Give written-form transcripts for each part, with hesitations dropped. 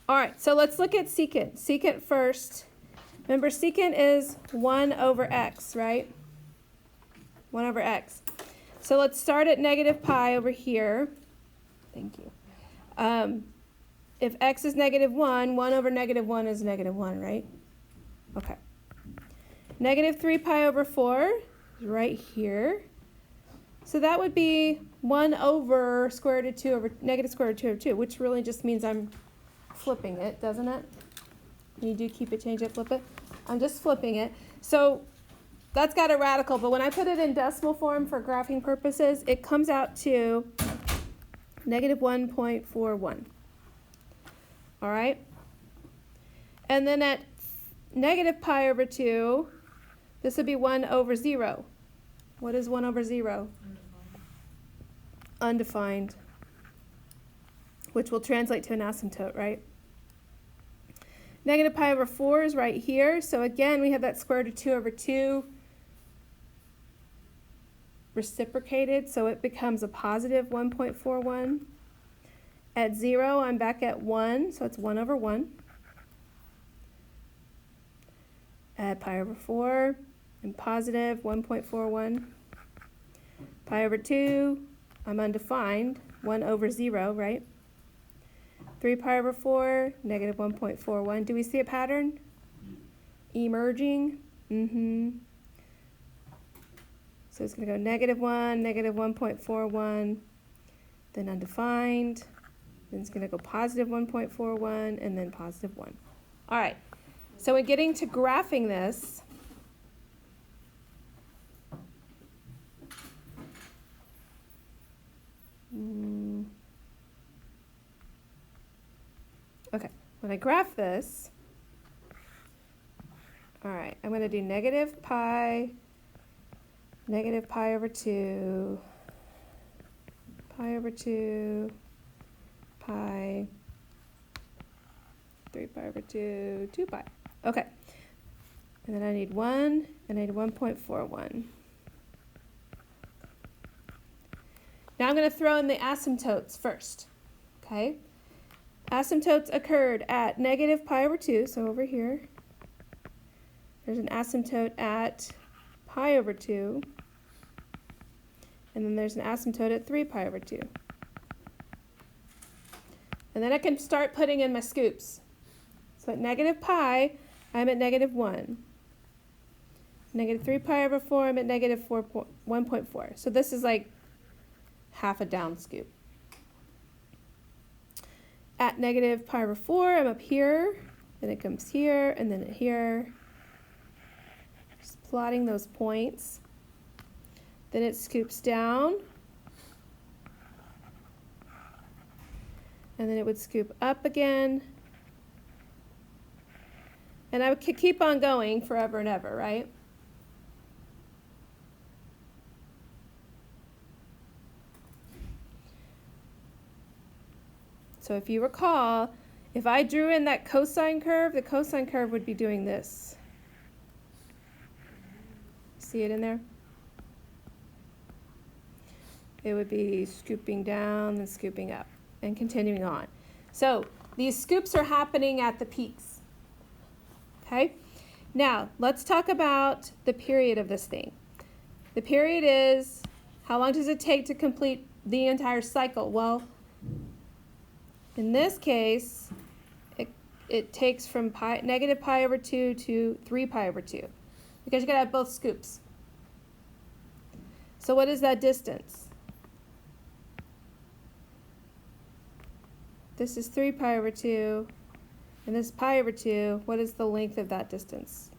All right, so let's look at secant. Secant first. Remember, secant is 1 over x, right? 1 over x. So let's start at negative pi over here. Thank you. If x is negative 1, 1 over negative 1 is negative 1, right? Okay. Negative 3 pi over 4 is right here. So that would be 1 over square root of 2 over negative square root of 2 over 2, which really just means I'm flipping it, doesn't it? When you do keep it, change it, flip it. I'm just flipping it. So that's got a radical, but when I put it in decimal form for graphing purposes, it comes out to negative 1.41. All right? And then at negative pi over 2, this would be 1 over 0. What is 1 over 0? Undefined. Which will translate to an asymptote, right? Negative pi over 4 is right here. So again, we have that square root of 2 over 2 reciprocated, so it becomes a positive 1.41. At 0, I'm back at 1, so it's 1 over 1. Add pi over 4, and positive 1.41. Pi over 2, I'm undefined, 1 over 0, right? 3 pi over 4, negative 1.41. Do we see a pattern? Emerging? So it's going to go negative 1, negative 1.41, then undefined. Then it's going to go positive 1.41, and then positive 1. All right. So in getting to graphing this, okay, when I graph this, all right, I'm going to do negative pi over 2, pi over 2, pi, 3 pi over 2, 2 pi. Okay. And then I need 1, and I need 1.41. Now I'm going to throw in the asymptotes first. Okay? Asymptotes occurred at negative pi over 2, so over here. There's an asymptote at pi over 2. And then there's an asymptote at 3 pi over 2. And then I can start putting in my scoops. So at negative pi, I'm at negative 1. Negative 3 pi over 4, I'm at negative 1.4. So this is like half a down scoop. At negative pi over 4, I'm up here. Then it comes here, and then here. Just plotting those points. Then it scoops down. And then it would scoop up again. And I would keep on going forever and ever, right? So if you recall, if I drew in that cosine curve, the cosine curve would be doing this. See it in there? It would be scooping down and scooping up and continuing on. So these scoops are happening at the peaks. Okay? Now, let's talk about the period of this thing. The period is, how long does it take to complete the entire cycle? Well, in this case, it takes from negative pi over 2 to 3 pi over 2, because you got to have both scoops. So what is that distance? This is 3 pi over 2, and this is pi over 2. What is the length of that distance?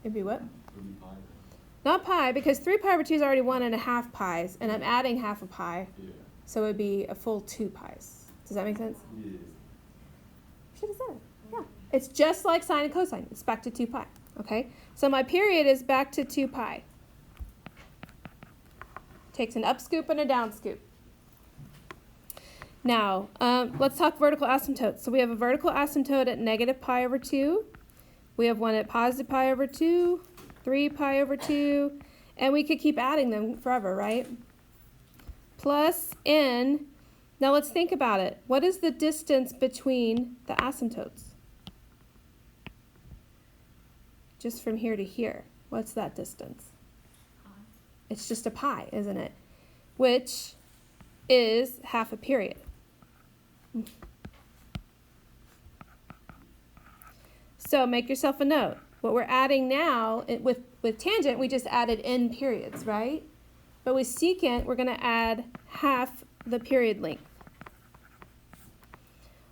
It'd be what? Not pi, because 3 pi over 2 is already 1.5 pi's, and I'm adding half a pi. Yeah. So it would be a full 2 pi's. Does that make sense? Yeah. Should have said it. Yeah. It's just like sine and cosine. It's back to 2 pi. Okay? So my period is back to 2 pi. Takes an up scoop and a down scoop. Now, let's talk vertical asymptotes. So we have a vertical asymptote at negative pi over 2. We have one at positive pi over 2, 3 pi over 2, And we could keep adding them forever, right? Plus n. Now let's think about it. What is the distance between the asymptotes? Just from here to here. What's that distance? It's just a pi, isn't it? Which is half a period. So make yourself a note. What we're adding now, with tangent, we just added n periods, right? But with secant, we're going to add half the period length.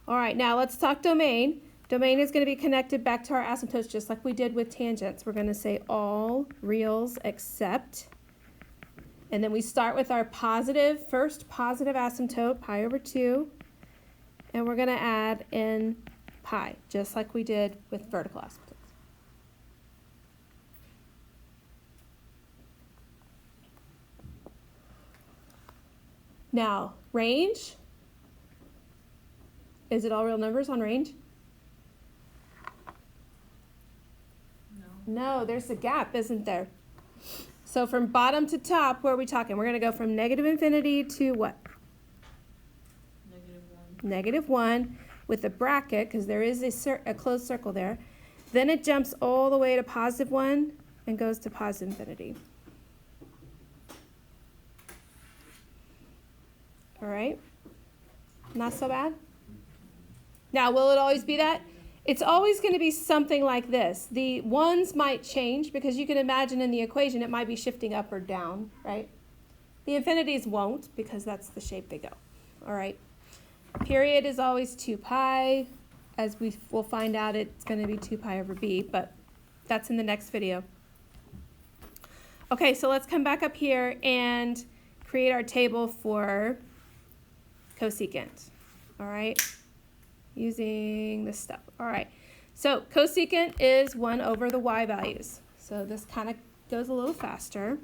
All right, now let's talk domain. Domain is going to be connected back to our asymptotes just like we did with tangents. We're going to say all reals except, and then we start with our first positive asymptote, pi over 2, and we're going to add in pi, just like we did with vertical asymptotes. Now, range. Is it all real numbers on range? No, there's a gap, isn't there? So from bottom to top, where are we talking? We're going to go from negative infinity to what? Negative 1 with a bracket, because there is a closed circle there. Then it jumps all the way to positive 1 and goes to positive infinity. All right? Not so bad? Now, will it always be that? It's always going to be something like this. The ones might change because you can imagine in the equation it might be shifting up or down, right? The infinities won't because that's the shape they go. All right. Period is always 2 pi. As we'll find out, it's going to be 2 pi over b, but that's in the next video. Okay, so let's come back up here and create our table for cosecant. All right. Using this stuff. All right, so cosecant is 1 over the y values. So this kind of goes a little faster.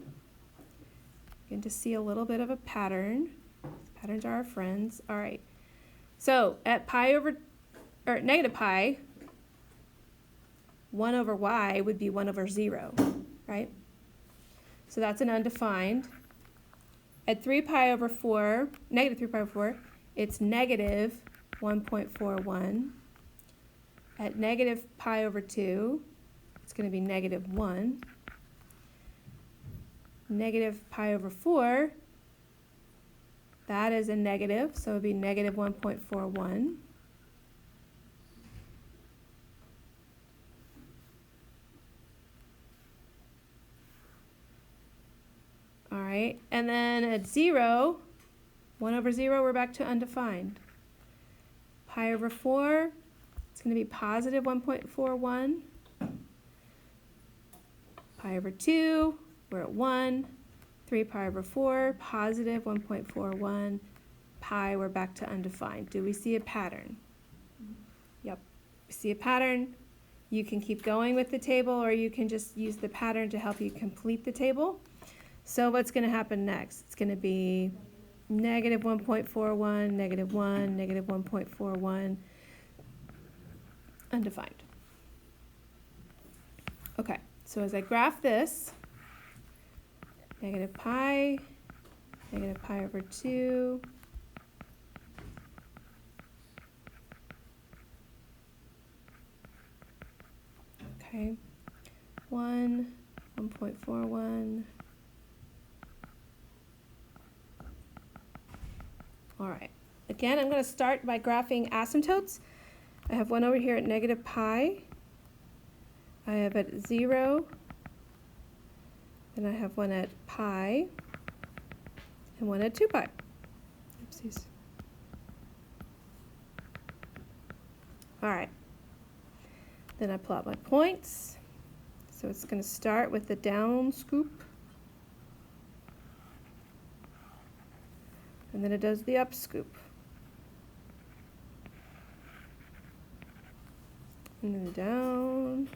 You can just see a little bit of a pattern. Patterns are our friends. All right, so at negative pi, 1 over y would be 1 over 0, right? So that's an undefined. At 3 pi over 4, negative 3 pi over 4, it's negative 1.41. At negative pi over 2, it's going to be negative 1. Negative pi over 4, that is a negative, so it would be negative 1.41. All right, and then at 0, 1 over 0, we're back to undefined. Pi over 4, it's going to be positive 1.41. Pi over 2, we're at 1. 3 pi over 4, positive 1.41. Pi, we're back to undefined. Do we see a pattern? Yep. We see a pattern. You can keep going with the table, or you can just use the pattern to help you complete the table. So what's going to happen next? It's going to be negative 1.41, negative 1, negative 1.41, undefined. Okay, so as I graph this, negative pi over 2, okay, 1.41, all right. Again, I'm going to start by graphing asymptotes. I have one over here at negative pi. I have at 0. Then I have one at pi. And one at 2 pi. Oopsies. All right. Then I plot my points. So it's going to start with the down scoop. And then it does the up scoop. And then down.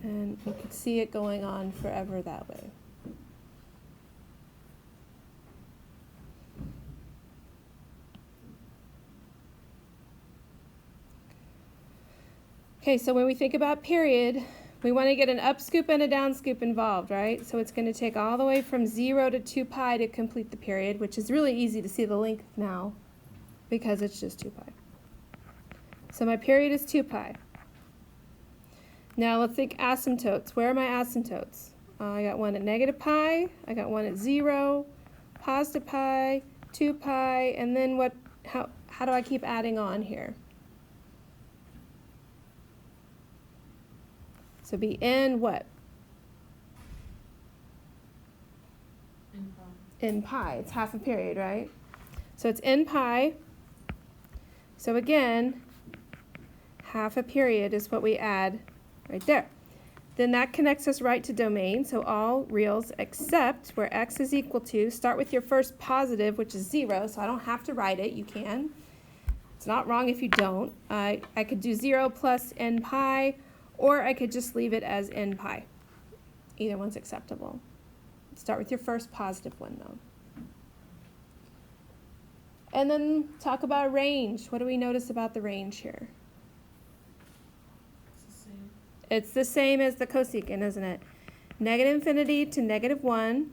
And you can see it going on forever that way. Okay, so when we think about period, We want to get an up scoop and a down scoop involved, right? So it's going to take all the way from 0 to 2 pi to complete the period, which is really easy to see the length now because it's just 2 pi. So my period is 2 pi. Now let's think asymptotes. Where are my asymptotes? I got one at negative pi, I got one at 0, positive pi, 2 pi, and then what? How do I keep adding on here? So be in what? In pi. It's half a period, right? So it's in pi. So again, half a period is what we add right there. Then that connects us right to domain, so all reals except where x is equal to, start with your first positive, which is 0, so I don't have to write it, you can. It's not wrong if you don't. I could do 0 plus n pi, or I could just leave it as n pi. Either one's acceptable. Start with your first positive one, though. And then talk about range. What do we notice about the range here? It's the same as the cosecant, isn't it? Negative infinity to negative 1,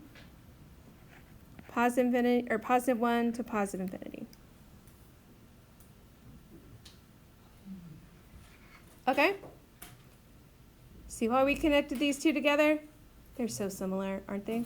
positive infinity, or positive 1 to positive infinity. Okay? See why we connected these two together? They're so similar, aren't they?